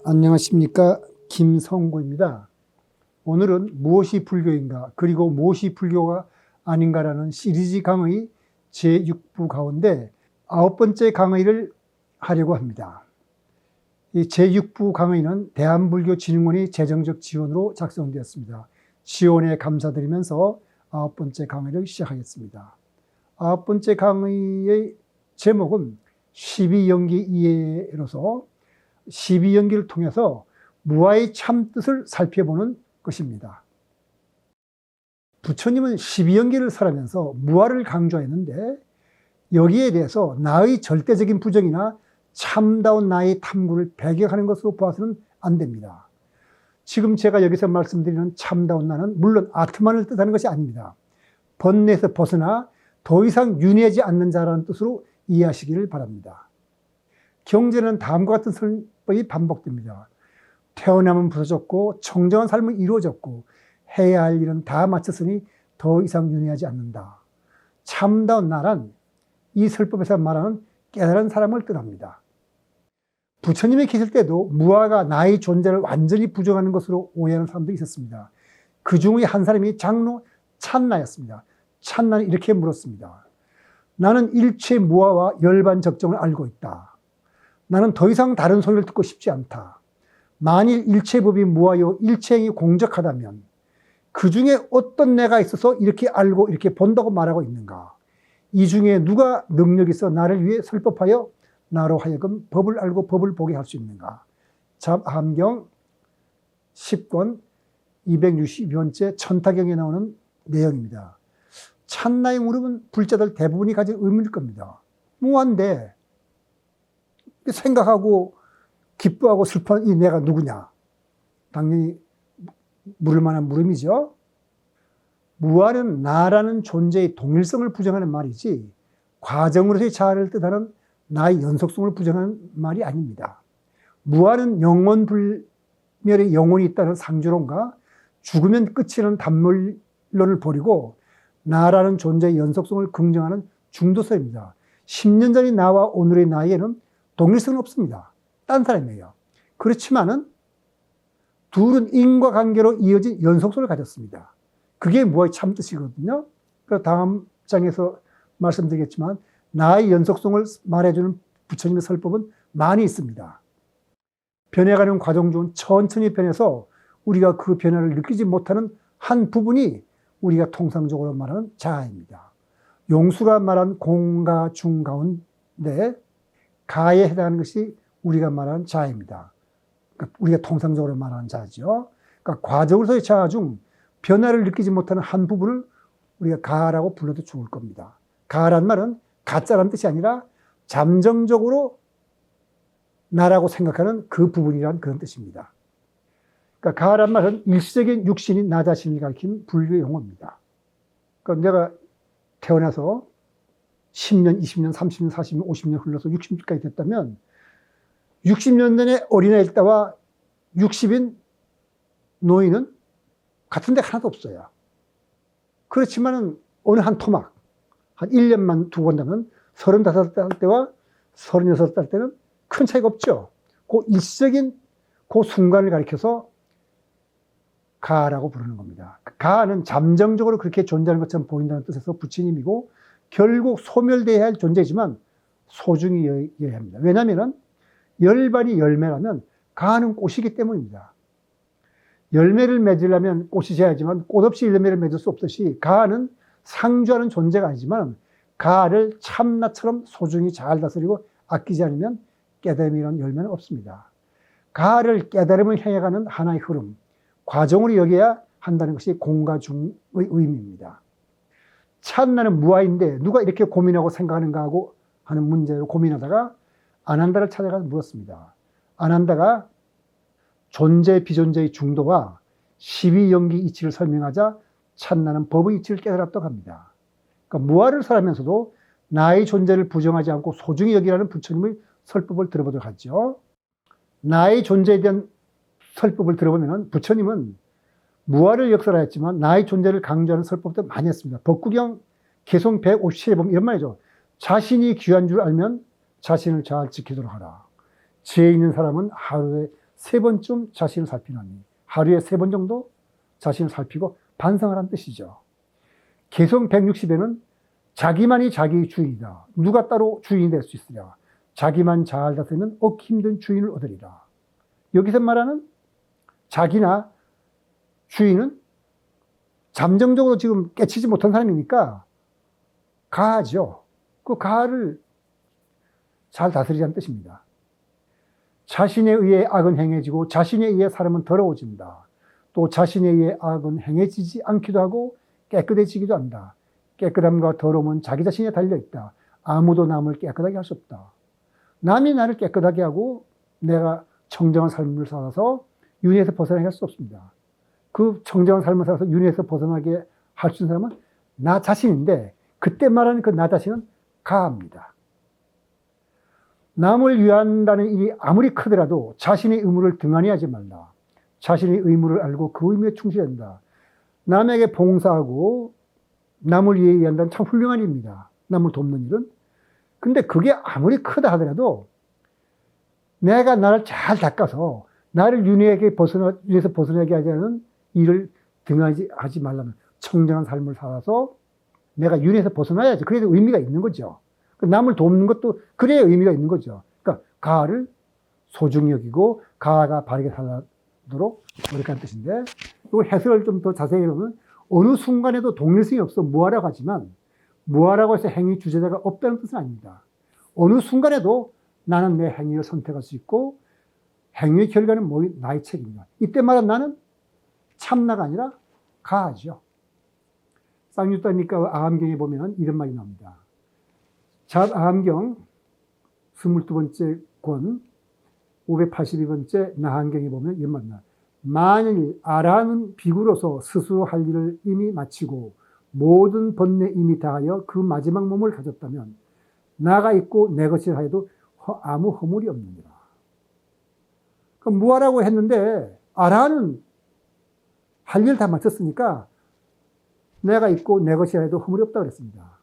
안녕하십니까, 김성구입니다. 오늘은 무엇이 불교인가, 그리고 무엇이 불교가 아닌가라는 시리즈 강의 제6부 가운데 9번째 강의를 하려고 합니다. 이 제6부 강의는 대한불교진흥원이 재정적 지원으로 작성되었습니다. 지원에 감사드리면서 9번째 강의를 시작하겠습니다. 9번째 강의의 제목은 12연기 이해로서 12연기를 통해서 무아의 참뜻을 살펴보는 것입니다. 부처님은 12연기를 설하면서 무아를 강조했는데 여기에 대해서 나의 절대적인 부정이나 참다운 나의 탐구를 배격하는 것으로 보아서는 안 됩니다. 지금 제가 여기서 말씀드리는 참다운 나는 물론 아트만을 뜻하는 것이 아닙니다. 번뇌에서 벗어나 더 이상 윤회하지 않는 자라는 뜻으로 이해하시기를 바랍니다. 경전에는 다음과 같은 설법이 반복됩니다. 태어나면 부서졌고 청정한 삶은 이루어졌고 해야 할 일은 다 마쳤으니 더 이상 윤회하지 않는다. 참다운 나란 이 설법에서 말하는 깨달은 사람을 뜻합니다. 부처님이 계실 때도 무아가 나의 존재를 완전히 부정하는 것으로 오해하는 사람들이 있었습니다. 그 중에 한 사람이 장로 찬나였습니다. 찬나는 이렇게 물었습니다. 나는 일체 무아와 열반적정을 알고 있다. 나는 더 이상 다른 소리를 듣고 싶지 않다. 만일 일체법이 무아요 일체행이 공적하다면 그 중에 어떤 내가 있어서 이렇게 알고 이렇게 본다고 말하고 있는가? 이 중에 누가 능력이 있어 나를 위해 설법하여 나로 하여금 법을 알고 법을 보게 할 수 있는가? 잡함경 10권 262번째 천타경에 나오는 내용입니다. 찬나의 물음은 불자들 대부분이 가진 의문일 겁니다. 무아인데 생각하고 기뻐하고 슬퍼하는 이 내가 누구냐? 당연히 물을 만한 물음이죠. 무아는 나라는 존재의 동일성을 부정하는 말이지 과정으로서의 자아를 뜻하는 나의 연속성을 부정하는 말이 아닙니다. 무아는 영원불멸의 영혼이 있다는 상주론과 죽으면 끝이라는 단물론을 버리고 나라는 존재의 연속성을 긍정하는 중도설입니다. 10년 전의 나와 오늘의 나에게는 동일성은 없습니다. 딴 사람이에요. 그렇지만은 둘은 인과관계로 이어진 연속성을 가졌습니다. 그게 무아의 참뜻이거든요. 그래서 다음 장에서 말씀드리겠지만 나의 연속성을 말해주는 부처님의 설법은 많이 있습니다. 변해가는 과정 중 천천히 변해서 우리가 그 변화를 느끼지 못하는 한 부분이 우리가 통상적으로 말하는 자아입니다. 용수가 말한 공과 중 가운데 가에 해당하는 것이 우리가 말하는 자아입니다. 그러니까 우리가 통상적으로 말하는 자아죠. 그러니까 과정으로서의 자아 중 변화를 느끼지 못하는 한 부분을 우리가 가라고 불러도 좋을 겁니다. 가란 말은 가짜라는 뜻이 아니라 잠정적으로 나라고 생각하는 그 부분이란 그런 뜻입니다. 그러니까 가란 말은 일시적인 육신인 나 자신을 가리키는 불교 용어입니다. 그러니까 내가 태어나서 10년, 20년, 30년, 40년, 50년 흘러서 60년까지 됐다면 60년 전에 어린아이일 때와 60인 노인은 같은 데가 하나도 없어요. 그렇지만은 어느 한 토막, 한 1년만 두고 본다면 35살 때와 36살 때는 큰 차이가 없죠. 그 일시적인 그 순간을 가리켜서 가라고 부르는 겁니다. 가는 잠정적으로 그렇게 존재하는 것처럼 보인다는 뜻에서 부처님이고 결국 소멸돼야 할 존재지만 소중히 여겨야 합니다. 왜냐하면 열반이 열매라면 가는 꽃이기 때문입니다. 열매를 맺으려면 꽃이 져야지만 꽃 없이 열매를 맺을 수 없듯이 가는 상주하는 존재가 아니지만 가를 참나처럼 소중히 잘 다스리고 아끼지 않으면 깨달음이라는 열매는 없습니다. 가를 깨달음을 향해 가는 하나의 흐름, 과정으로 여겨야 한다는 것이 공과 중의 의미입니다. 찬나는 무아인데 누가 이렇게 고민하고 생각하는가 하고 하는 문제로 고민하다가 아난다를 찾아가서 물었습니다. 아난다가 존재 비존재의 중도와 12연기 이치를 설명하자 찬나는 법의 이치를 깨달았다고 합니다. 그러니까 무아를 설하면서도 나의 존재를 부정하지 않고 소중히 여기라는 부처님의 설법을 들어보도록 하죠. 나의 존재에 대한 설법을 들어보면 부처님은 무아를 역설하였지만 나의 존재를 강조하는 설법도 많이 했습니다. 법구경 개송 157에 보면 이런 말이죠. 자신이 귀한 줄 알면 자신을 잘 지키도록 하라. 지혜 있는 사람은 하루에 3번쯤 자신을 살피나니, 하루에 3번 정도 자신을 살피고 반성하라는 뜻이죠. 개성 160에는 자기만이 자기의 주인이다. 누가 따로 주인이 될 수 있으랴. 자기만 잘 다스리면 얻기 힘든 주인을 얻으리라. 여기서 말하는 자기나 주인은 잠정적으로 지금 깨치지 못한 사람이니까 가하죠. 그 가하를 잘 다스리자는 뜻입니다. 자신에 의해 악은 행해지고 자신에 의해 사람은 더러워진다. 또 자신에 의해 악은 행해지지 않기도 하고 깨끗해지기도 한다. 깨끗함과 더러움은 자기 자신에 달려있다. 아무도 남을 깨끗하게 할 수 없다. 남이 나를 깨끗하게 하고 내가 청정한 삶을 살아서 윤회에서 벗어나게 할 수 없습니다. 그 청정한 삶을 살아서 윤회에서 벗어나게 할 수 있는 사람은 나 자신인데, 그때 말하는 그 나 자신은 가합니다. 남을 위한다는 일이 아무리 크더라도 자신의 의무를 등한히 하지 말라. 자신의 의무를 알고 그 의무에 충실해야 한다. 남에게 봉사하고 남을 위해 일한다는 참 훌륭한 일입니다. 남을 돕는 일은. 근데 그게 아무리 크다 하더라도 내가 나를 잘 닦아서 나를 윤회에서 벗어나게 하지 않은 일을 등한히 하지 말라면, 청정한 삶을 살아서 내가 윤회에서 벗어나야지. 그래야 의미가 있는 거죠. 남을 돕는 것도 그래야 의미가 있는 거죠. 그러니까 가를 소중히 여기고 가가 바르게 살도록 노력하는 뜻인데, 이 해설을 좀 더 자세히 보면 어느 순간에도 동일성이 없어 무하라고 하지만, 무하라고 해서 행위 주체자가 없다는 뜻은 아닙니다. 어느 순간에도 나는 내 행위를 선택할 수 있고 행위의 결과는 나의 책임이다. 이때 말한 나는 참나가 아니라 가하죠. 쌍유따니까 아함경에 보면 이런 말이 나옵니다. 아함경 22번째 권 582번째 나한경에 보면 이런 말이 나옵니다. 만일 아라는 비구로서 스스로 할 일을 이미 마치고 모든 번뇌 이미 다하여 그 마지막 몸을 가졌다면 나가 있고 내 것이라 해도 아무 허물이 없느니라. 그럼 무하라고 했는데 아라는 할 일을 다 마쳤으니까 내가 있고 내 것이라 해도 허물이 없다고 그랬습니다.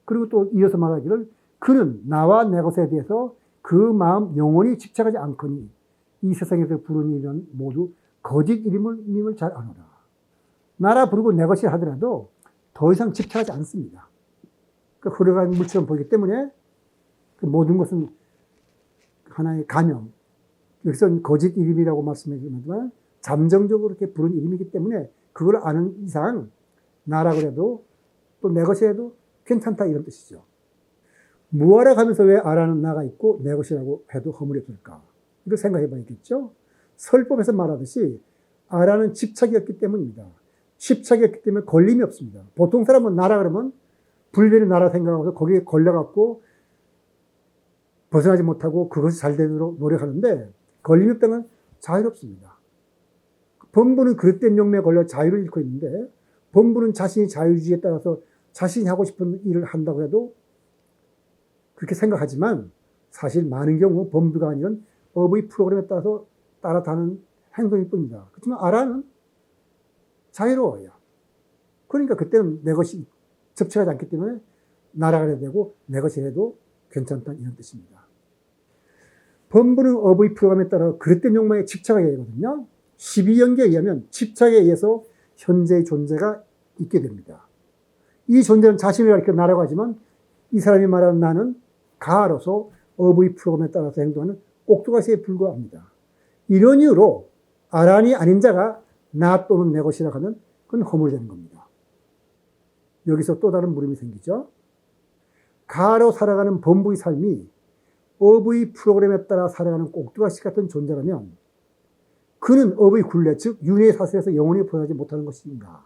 그리고 또 이어서 말하기를 그는 나와 내 것에 대해서 그 마음 영원히 집착하지 않거니 이 세상에서 부르는 일은 모두 거짓 이름을 잘 아노라. 나라 부르고 내 것이라 하더라도 더 이상 집착하지 않습니다. 그 흐르는 물처럼 보이기 때문에 그 모든 것은 하나의 가명. 여기서 거짓 이름이라고 말씀해 주지만 잠정적으로 이렇게 부른 이름이기 때문에 그걸 아는 이상 나라 그래도 또 내 것이라도 괜찮다 이런 뜻이죠. 무하라 하면서 왜 아라는 나가 있고 내 것이라고 해도 허물이 없을까? 이걸 생각해 봐야겠죠. 설법에서 말하듯이 아라는 집착이었기 때문입니다. 집착이었기 때문에 걸림이 없습니다. 보통 사람은 나라 그러면 불변의 나라 생각하고서 거기에 걸려갖고 벗어나지 못하고 그것이 잘 되도록 노력하는데 걸림이 없다는 건 자유롭습니다. 범부는 그릇된 용매에 걸려 자유를 잃고 있는데 범부는 자신이 자유주의에 따라서 자신이 하고 싶은 일을 한다고 해도 그렇게 생각하지만 사실 많은 경우 범부가 아니라 업의 프로그램에 따라서 따라다는 행동일 뿐입니다. 그렇지만 아라는 자유로워요. 그러니까 그때는 내 것이 접촉하지 않기 때문에 나라가 해도 되고 내 것이 해도 괜찮다는 이런 뜻입니다. 범부는 업의 프로그램에 따라 그릇된 욕망에 집착하게 되거든요. 12연계에 의하면 집착에 의해서 현재의 존재가 있게 됩니다. 이 존재는 자신을 가리켜 나라고 하지만 이 사람이 말하는 나는 가로서 업의 프로그램에 따라서 행동하는 꼭두가시에 불과합니다. 이런 이유로 아란이 아닌 자가 나 또는 내 것이라 하면 그건 허물이 되는 겁니다. 여기서 또 다른 물음이 생기죠. 가로 살아가는 범부의 삶이 업의 프로그램에 따라 살아가는 꼭두가시 같은 존재라면 그는 업의 굴레, 즉 윤회의 사슬에서 영원히 벗어나지 못하는 것인가?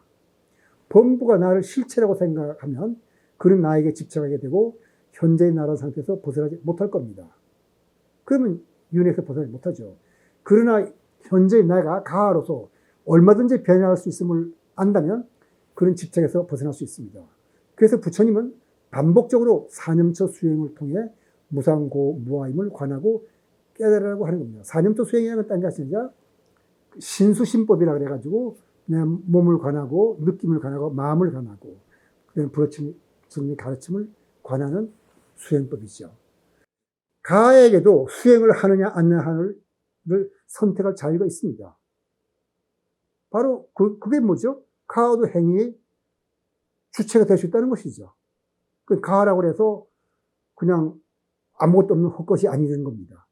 범부가 나를 실체라고 생각하면 그는 나에게 집착하게 되고 현재의 나라는 상태에서 벗어나지 못할 겁니다. 그러면 윤회에서 벗어나지 못하죠. 그러나 현재의 나가 가로서 얼마든지 변화할 수 있음을 안다면 그런 집착에서 벗어날 수 있습니다. 그래서 부처님은 반복적으로 사념처 수행을 통해 무상고 무아임을 관하고 깨달으라고 하는 겁니다. 사념처 수행이라는 딴 게 아니라 신수신법이라 그래가지고 내 몸을 관하고 느낌을 관하고 마음을 관하고 그다음에 부처님의 가르침을 관하는 수행법이죠. 가에게도 수행을 하느냐 안 하느냐를 선택할 자유가 있습니다. 바로 그게 뭐죠? 가하도 행위의 주체가 될 수 있다는 것이죠. 그 가하라고 해서 그냥 아무것도 없는 헛것이 아니라는 겁니다.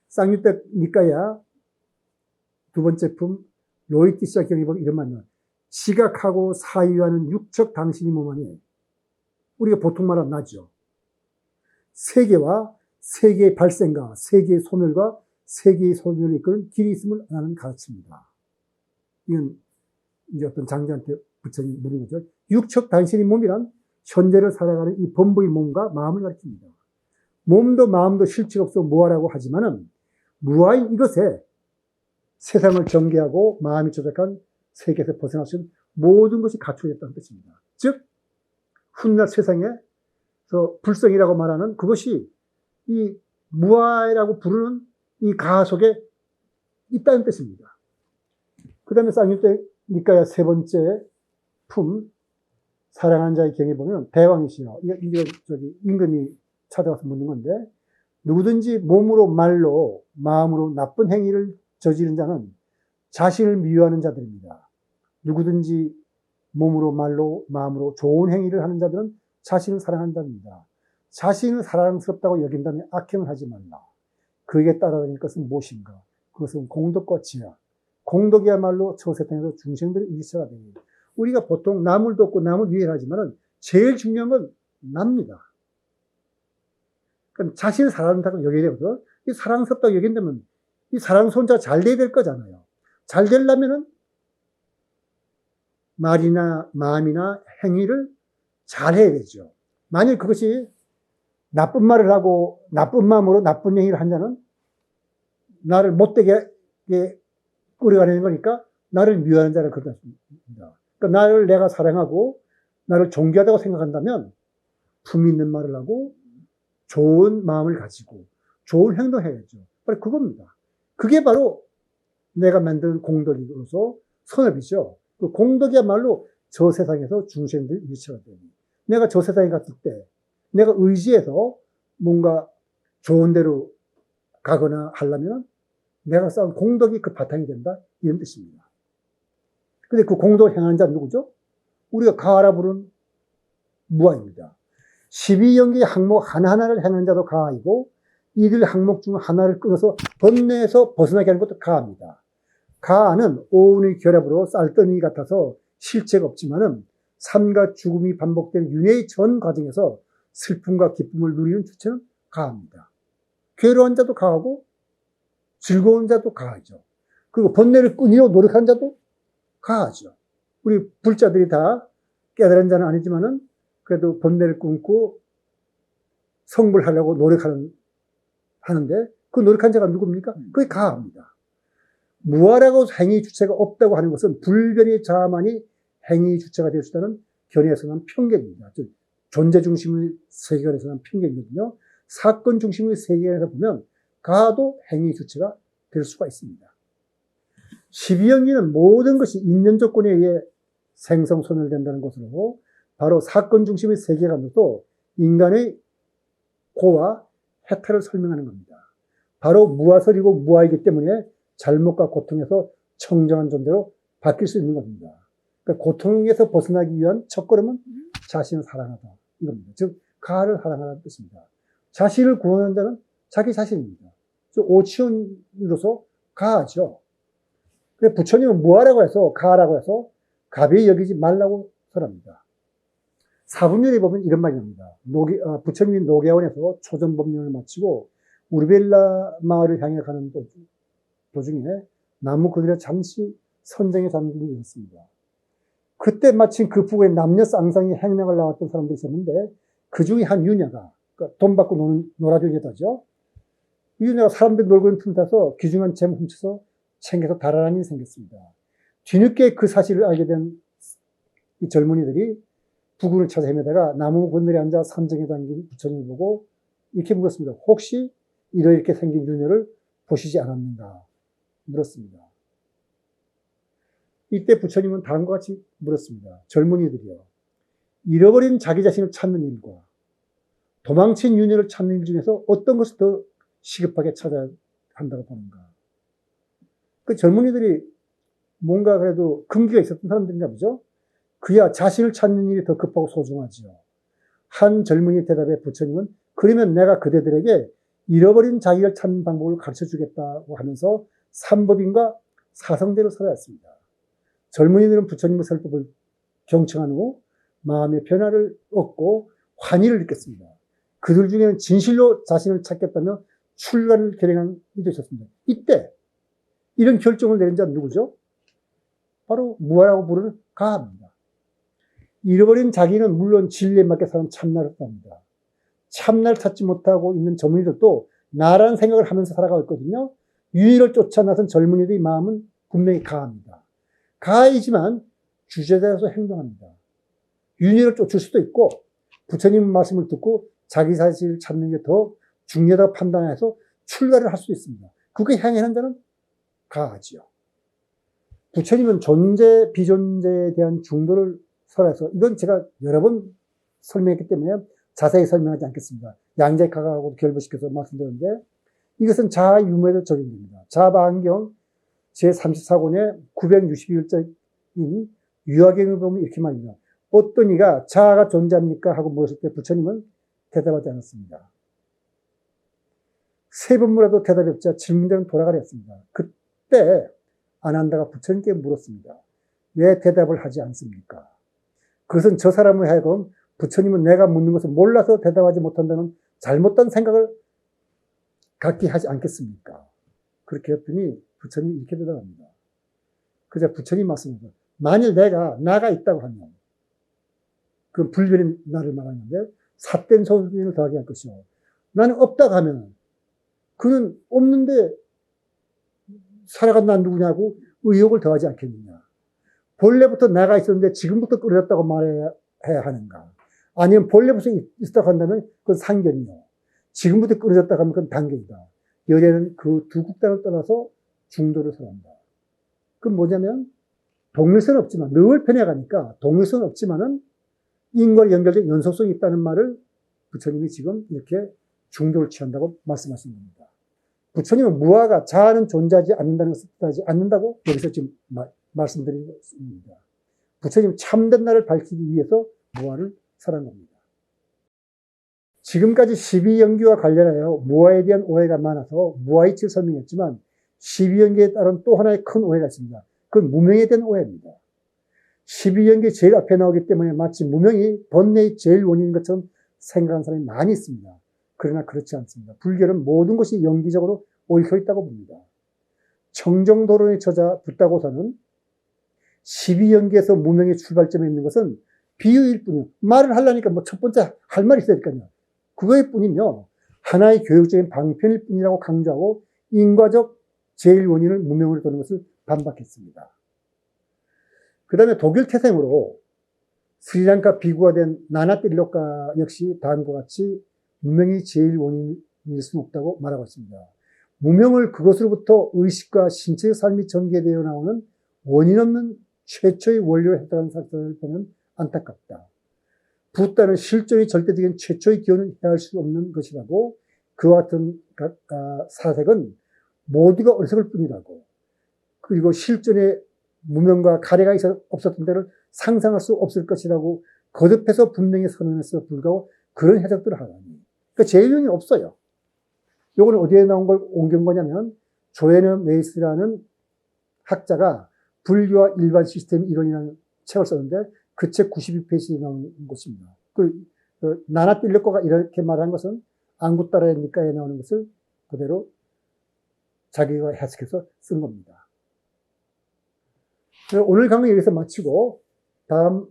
쌍유대 니까야 두 번째 품 로이티시아 경에 보면 이런 말이에요. 지각하고 사유하는 육적 당신이 몸 안에 우리가 보통 말하면 나죠. 세계와 세계의 발생과 세계의 소멸과 세계의 소멸을 이끄는 길이 있음을 나는 가르칩니다. 이건 이제 어떤 장자한테 부처님 물은 거죠. 육적 당신의 몸이란 현재를 살아가는 이 본부의 몸과 마음을 가르칩니다. 몸도 마음도 실체가 없어 무아라고 하지만은 무아인 이것에 세상을 경계하고 마음이 조작한 세계에서 벗어날 수 있는 모든 것이 갖춰졌다는 뜻입니다. 즉, 훗날 세상에서 불성이라고 말하는 그것이 이 무아라고 부르는 이 가하 속에 있다는 뜻입니다. 그 다음에 쌍유대 니까야 세 번째 품, 사랑하는 자의 경에 보면 대왕이시여. 이거 임금이 찾아와서 묻는 건데, 누구든지 몸으로 말로 마음으로 나쁜 행위를 저지른 자는 자신을 미워하는 자들입니다. 누구든지 몸으로 말로 마음으로 좋은 행위를 하는 자들은 자신을 사랑하는 자입니다. 자신을 사랑스럽다고 여긴다면 악행을 하지 말라. 그에게 따라다닐 것은 무엇인가? 그것은 공덕과 지하. 공덕이야말로 저세상에서 중생들의 일체가 됩니다. 우리가 보통 남을 돕고 남을 위해를 하지만 제일 중요한 건 납니다. 그러니까 자신을 사랑한다고 여겨야 되거든. 이 사랑스럽다고 여긴다면 이 사랑스러운 자가 잘 돼야 될 거잖아요. 잘 되려면은 말이나 마음이나 행위를 잘 해야 되죠. 만일 그것이 나쁜 말을 하고 나쁜 마음으로 나쁜 행위를 한 자는 나를 못되게 끌어가는 거니까 나를 미워하는 자를 그렇다 합니다. 그러니까 나를 내가 사랑하고 나를 존귀하다고 생각한다면 품 있는 말을 하고 좋은 마음을 가지고 좋은 행동을 해야죠. 바로 그겁니다. 그게 바로 내가 만든 공덕으로서 선업이죠. 그 공덕이야말로 저 세상에서 중생들 일체가 됩니다. 내가 저 세상에 갔을 때 내가 의지해서 뭔가 좋은 데로 가거나 하려면 내가 쌓은 공덕이 그 바탕이 된다 이런 뜻입니다. 근데 그 공덕을 행하는 자는 누구죠? 우리가 가하라 부른 무아입니다. 12연계의 항목 하나하나를 행하는 자도 가하이고 이들 항목 중 하나를 끊어서 번뇌에서 벗어나게 하는 것도 가하입니다. 가하는 오운의 결합으로 쌀뜨니 같아서 실체가 없지만은 삶과 죽음이 반복되는 윤회의 전 과정에서 슬픔과 기쁨을 누리는 주체는 가하입니다. 괴로운 자도 가하고 즐거운 자도 가하죠. 그리고 번뇌를 끊으려고 노력하는 자도 가하죠. 우리 불자들이 다 깨달은 자는 아니지만은 그래도 번뇌를 끊고 성불하려고 하는데 그 노력한 자가 누굽니까? 그게 가하입니다. 무아라고 행위 주체가 없다고 하는 것은 불변의 자만이 행위 주체가 될 수 있다는 견해에서는 편견입니다. 즉 존재 중심의 세계관에서는 편견이거든요. 사건 중심의 세계관에서 보면 가도 행위 주체가 될 수가 있습니다. 12연기는 모든 것이 인연 조건에 의해 생성 소멸된다는 것으로 바로 사건 중심의 세계관으로도 인간의 고와 해탈을 설명하는 겁니다. 바로 무아설이고 무아이기 때문에 잘못과 고통에서 청정한 존재로 바뀔 수 있는 겁니다. 그러니까 고통에서 벗어나기 위한 첫걸음은 자신을 사랑하다 이겁니다. 즉 가를 사랑하라는 뜻입니다. 자신을 구원하는 자는 자기 자신입니다. 즉 오치원으로서 가하죠. 근데 부처님은 무아라고 해서 가하라고 해서 가벼이 여기지 말라고 설합니다. 사분율에 보면 이런 말이 납니다. 부처님이 노계원에서 초전법륜을 마치고 우르벨라 마을을 향해 가는 도중에 나무 그늘에 잠시 선정에 잠긴 일이 있었습니다. 그때 마침 그 부근에 남녀 쌍쌍이 행락을 나왔던 사람들이 있었는데 그 중에 한 유녀가 그러니까 돈 받고 놀아주는 여자죠. 이 유녀가 사람들 놀고 있는 틈 타서 귀중한 잼 훔쳐서 챙겨서 달아나는 일이 생겼습니다. 뒤늦게 그 사실을 알게 된 이 젊은이들이 부근을 찾아 헤매다가 나무 그늘에 앉아 산정에 담긴 부처님을 보고 이렇게 물었습니다. 혹시 이렇게 생긴 유녀를 보시지 않았는가 물었습니다. 이때 부처님은 다음과 같이 물었습니다. 젊은이들이요. 잃어버린 자기 자신을 찾는 일과 도망친 유녀를 찾는 일 중에서 어떤 것을 더 시급하게 찾아야 한다고 보는가? 그 젊은이들이 뭔가 그래도 금기가 있었던 사람들인가 보죠. 그야 자신을 찾는 일이 더 급하고 소중하지요. 한 젊은이 대답에 부처님은 그러면 내가 그대들에게 잃어버린 자기를 찾는 방법을 가르쳐 주겠다고 하면서 삼법인과 사성대로 설하였습니다. 젊은이들은 부처님의 설법을 경청한 후 마음의 변화를 얻고 환희를 느꼈습니다. 그들 중에는 진실로 자신을 찾겠다며 출가를 결행한 이도 있었습니다. 이때 이런 결정을 내린 자는 누구죠? 바로 무아라고 부르는 가합니다. 잃어버린 자기는 물론 진리에 맞게 사는 참나를 합니다. 참나를 찾지 못하고 있는 젊은이들도 나라는 생각을 하면서 살아가고 있거든요. 유의를 쫓아 나선 젊은이들의 마음은 분명히 가합니다. 가이지만 주제자로서 행동합니다. 윤회를 쫓을 수도 있고 부처님 말씀을 듣고 자기 사실을 찾는 게 더 중요하다고 판단해서 출가를 할 수도 있습니다. 그게 향하는 자는 가하지요. 부처님은 존재, 비존재에 대한 중도를 설해서 이건 제가 여러 번 설명했기 때문에 자세히 설명하지 않겠습니다. 양재가하고 결부시켜서 말씀드렸는데 이것은 자아 유무에도 적용됩니다. 자아반경 제34권의 961자인 유화경을 보면 이렇게 말합니다. 어떤 이가 자아가 존재합니까? 하고 물었을 때 부처님은 대답하지 않았습니다. 세 번이라도 대답이 없자 질문자는 돌아가려 했습니다. 그때 아난다가 부처님께 물었습니다. 왜 대답을 하지 않습니까? 그것은 저 사람을 하여금 부처님은 내가 묻는 것을 몰라서 대답하지 못한다는 잘못된 생각을 갖게 하지 않겠습니까? 그렇게 했더니 부처님이 이렇게 대답합니다. 그래서 부처님 말씀입니다. 만일 나가 있다고 하면 그 불변인 나를 말하는데 삿된 소인을 더하게 할 것이요. 나는 없다고 하면 그는 없는데 살아간 난 누구냐고 의욕을 더하지 않겠느냐. 본래부터 나가 있었는데 지금부터 끊어졌다고 말해야 하는가. 아니면 본래부터 있었다고 한다면 그건 상견이요. 지금부터 끊어졌다고 하면 그건 단견이다. 여기에는 그 두 극단을 떠나서 중도를 설한다. 그건 뭐냐면 동일성은 없지만 늘 변해가니까 동일성은 없지만은 인과로 연결된 연속성이 있다는 말을 부처님이 지금 이렇게 중도를 취한다고 말씀하신 겁니다. 부처님은 무아가 자아는 존재하지 않는다는 것을 뜻하지 않는다고 여기서 지금 말씀드리는 것입니다. 부처님은 참된 나를 밝히기 위해서 무아를 설한 겁니다. 지금까지 12연기와 관련하여 무아에 대한 오해가 많아서 무아이치를 설명했지만 12연기에 따른 또 하나의 큰 오해가 있습니다. 그건 무명에 대한 오해입니다. 12연기 제일 앞에 나오기 때문에 마치 무명이 번뇌의 제일 원인인 것처럼 생각하는 사람이 많이 있습니다. 그러나 그렇지 않습니다. 불교는 모든 것이 연기적으로 얽혀 있다고 봅니다. 청정도론의 저자 붓다고사는 12연기에서 무명의 출발점에 있는 것은 비유일 뿐이요. 말을 하려니까 뭐 첫 번째 할 말이 있어야 될까요? 그거일 뿐이며 하나의 교육적인 방편일 뿐이라고 강조하고 인과적 제일 원인을 무명으로 두는 것을 반박했습니다. 그 다음에 독일 태생으로 스리랑카 비구가 된 나나틸로카 역시 다음과 같이 무명이 제일 원인일 수는 없다고 말하고 있습니다. 무명을 그것으로부터 의식과 신체의 삶이 전개되어 나오는 원인 없는 최초의 원료로 했다는 사실을 보면 안타깝다. 붓다는 실존의 절대적인 최초의 기원은 해할 수 없는 것이라고 그와 같은 사색은 모두가 어리석을 뿐이라고 그리고 실존의 무명과 가래가 없었던 데를 상상할 수 없을 것이라고 거듭해서 분명히 선언했어 불구하고 그런 해석들을 하다니. 그러니까 제일용이 없어요. 요거는 어디에 나온 걸 옮긴 거냐면 조에너 메이스라는 학자가 불교와 일반 시스템 이론이라는 책을 썼는데 그 책 92페이지에 나오는 것입니다. 나나틸레코가 이렇게 말한 것은 앙구따라의 니까에 나오는 것을 그대로 자기가 해석해서 쓴 겁니다. 오늘 강의 여기서 마치고 다음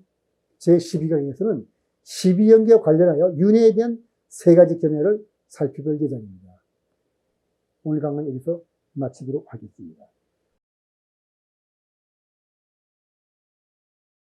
제12강에서는 12연계와 관련하여 윤회에 대한 세 가지 견해를 살펴볼 예정입니다. 오늘 강의는 여기서 마치도록 하겠습니다.